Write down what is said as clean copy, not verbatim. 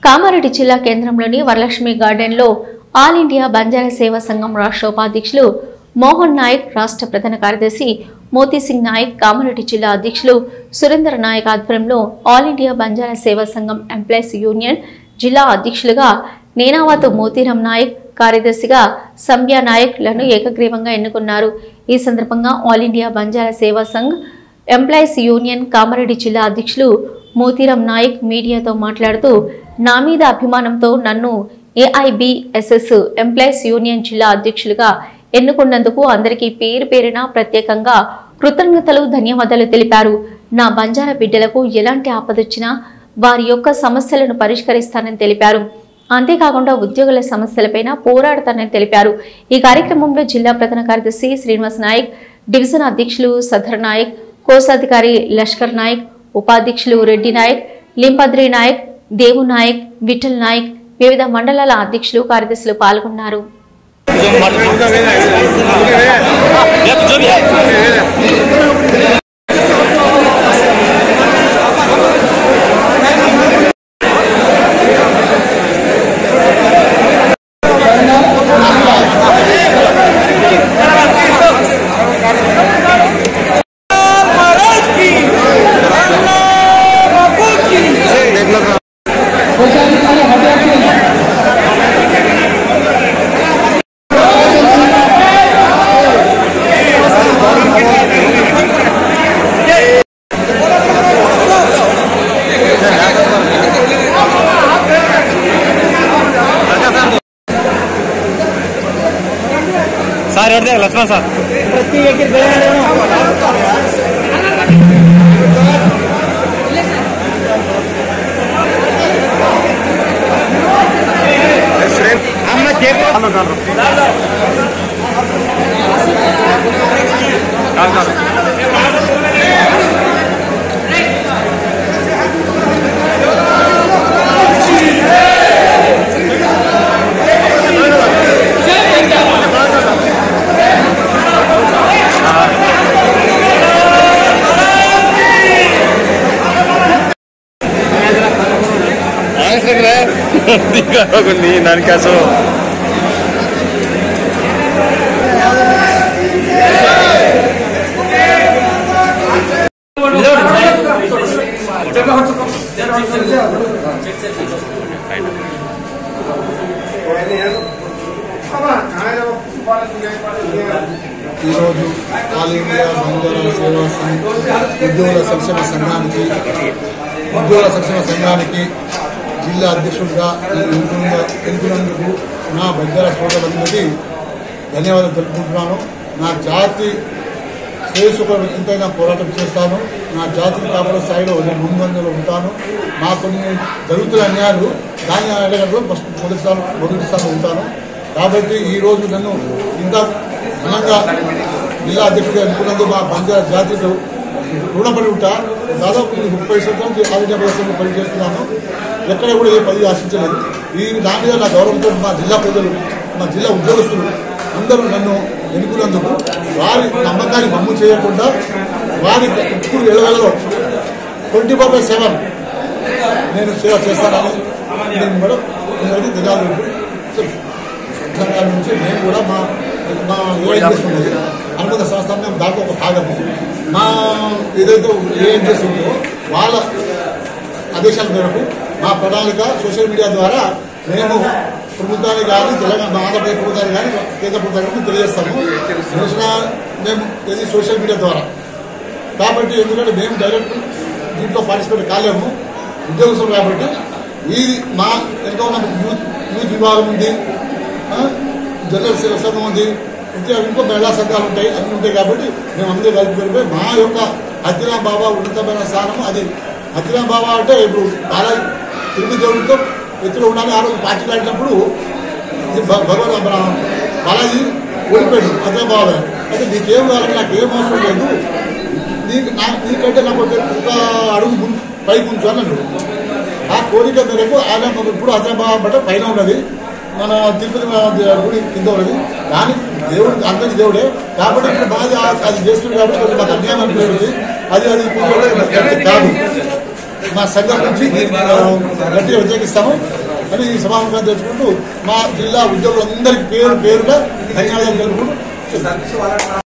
కామారెడ్డి జిల్లా కేంద్రంలోని వరలక్ష్మి గార్డెన్లో ఆల్ ఇండియా బంజారా సేవా సంఘం రాష్ట్ర ఉపాధ్యక్షులు మోహన్ నాయక్, రాష్ట్ర ప్రధాన కార్యదర్శి మోతీ సింగ్ నాయక్, కామారెడ్డి జిల్లా అధ్యక్షులు సురేందర్ నాయక్ ఆధ్వర్యంలో ఆల్ ఇండియా బంజారా సేవా సంఘం ఎంప్లాయీస్ యూనియన్ జిల్లా అధ్యక్షులుగా నేనావత్ మోతీరాం నాయక్, కార్యదర్శిగా సంధ్యా నాయక్ లను ఏకగ్రీవంగా ఎన్నుకున్నారు. ఈ సందర్భంగా ఆల్ ఇండియా బంజారా సేవా సంఘ్ ఎంప్లాయీస్ యూనియన్ కామారెడ్డి జిల్లా అధ్యక్షులు మోతీరాం నాయక్ మీడియాతో మాట్లాడుతూ, నా మీద అభిమానంతో నన్ను ఏఐబిఎస్ఎస్ ఎంప్లాయీస్ యూనియన్ జిల్లా అధ్యక్షులుగా ఎన్నుకున్నందుకు అందరికీ పేరు పేరున ప్రత్యేకంగా కృతజ్ఞతలు, ధన్యవాదాలు తెలిపారు. నా బంజారా బిడ్డలకు ఎలాంటి ఆపదొచ్చినా వారి యొక్క సమస్యలను పరిష్కరిస్తానని తెలిపారు. అంతేకాకుండా ఉద్యోగుల సమస్యలపైన పోరాడతానని తెలిపారు. ఈ కార్యక్రమంలో జిల్లా ప్రధాన కార్యదర్శి శ్రీనివాస్ నాయక్, డివిజన్ అధ్యక్షులు సధర్ నాయక్, కోశాధికారి లష్కర్ నాయక్, ఉపాధ్యక్షులు రెడ్డి నాయక్, లింపద్రి నాయక్, దేవు నాయక్, విఠల్ నాయక్, వివిధ మండలాల అధ్యక్షులు, కార్యదర్శులు పాల్గొన్నారు. సార్ ఎవరు లక్ష్మణ్ సార్ దానికోసం ఈరోజు ఆల్ ఇండియా బంజారా సేవా సంఘ్ ఉద్యోగుల సంక్షేమ సంఘానికి జిల్లా అధ్యక్షుడిగా ఎన్నుకున్నందుకు నా బంజారా సోదరులందరికీ ధన్యవాదాలు తెలుపుకుంటున్నాను. నా జాతి శ్రేయస్సు ఎంతైనా పోరాటం చేస్తాను. నా జాతిని కాపాడే స్థాయిలో నేను ముందంజలో ఉంటాను. నా కొన్ని జరుగుతున్న అన్యాయాలు దాన్ని అడగడంలో మొదటి స్థానంలో ఉంటాను. కాబట్టి ఈరోజు నన్ను ఇంత ఘనంగా జిల్లా అధ్యక్షుడిగా ఎన్నుకున్నందుకు మా బంజారా జాతిలో రుణపడి ఉంటా. దాదాపు 30 సంవత్సరాలు ఆంధ్రప్రదేశ్లో పనిచేస్తున్నాను. ఎక్కడ కూడా ఏ పదవి ఆశించలేదు. ఈ దాని మీద నా గౌరవంతో మా జిల్లా ప్రజలు, మా జిల్లా ఉద్యోగస్తులు అందరూ నన్ను ఎన్నుకున్నందుకు వారి నమ్మకాన్ని మమ్ము చేయకుండా వారి ఇప్పుడు ఎలవెలలో 24/7 నేను సేవ చేస్తానని నేను కూడా ధన్యవాదాలు నుంచి మేము కూడా మా ఏఎన్జిఎస్ ఉన్నది అనుకున్న సంస్థ మేము దాంట్లో ఒక భాగము. మా ఏదైతే ఏఎన్జిఎస్ ఉందో వాళ్ళ ఆదేశాల మేరకు మా ప్రణాళిక సోషల్ మీడియా ద్వారా మేము ప్రభుత్వాన్ని కానీ తెలంగాణ ఆంధ్రప్రదేశ్ ప్రభుత్వాన్ని కానీ కేంద్ర ప్రభుత్వాన్ని తెలియజేస్తాము. తెలిసిన మేము ఇది సోషల్ మీడియా ద్వారా. కాబట్టి ఎందుకంటే మేము డైరెక్ట్ దీంట్లో పార్టిసిపేట్ కాలేము, ఉద్యోగస్తులు. కాబట్టి ఇది మా ఎంత ఉన్న యూత్ విభాగం ఉంది, జనరల్ సేవ సంఘం ఉంది, ఇంకో మహిళా సంఘాలు ఉంటాయి, అన్నీ ఉంటాయి. కాబట్టి మేము అందరూ కలిపి పెరిగిపోయి మా యొక్క హతిరాం బాబా ఉన్నతమైన స్థానం అది. హతిరాం బాబా అంటే ఇప్పుడు బాలాజీ తిరుమల దేవుడితో ఎత్తులో ఉండాలి. ఆ రోజు పార్టీ కాడినప్పుడు భగవాన్ బాలాజీ ఓడిపోయాడు హతిరాం బాబా. అయితే నీకేం కావాలని నాకేం అవసరం లేదు, నీకంటే నాకు ఒక అడుగు పైకి ఉంచు అన్నాడు. ఆ కోరిక మేరకు ఆయన ఇప్పుడు హతిరాం బాబా అంటే పైన ఉన్నది, మన తిరుపతి గుడి కింద ఉన్నది. కానీ దేవుడు అందరికీ దేవుడే. కాబట్టి ఇప్పుడు బాగా అది చేస్తుంది. కాబట్టి కొంచెం మాకు అన్యాయం అనిపిస్తుంది. అది కాదు. మా సంఘం నుంచి గట్టిగా వ్యతిరేకిస్తాము అని ఈ సమావేశంగా తెలుసుకుంటూ మా జిల్లా ఉద్యోగులందరికీ పేరుగా ధన్యవాదాలు తెలుపుకుంటూ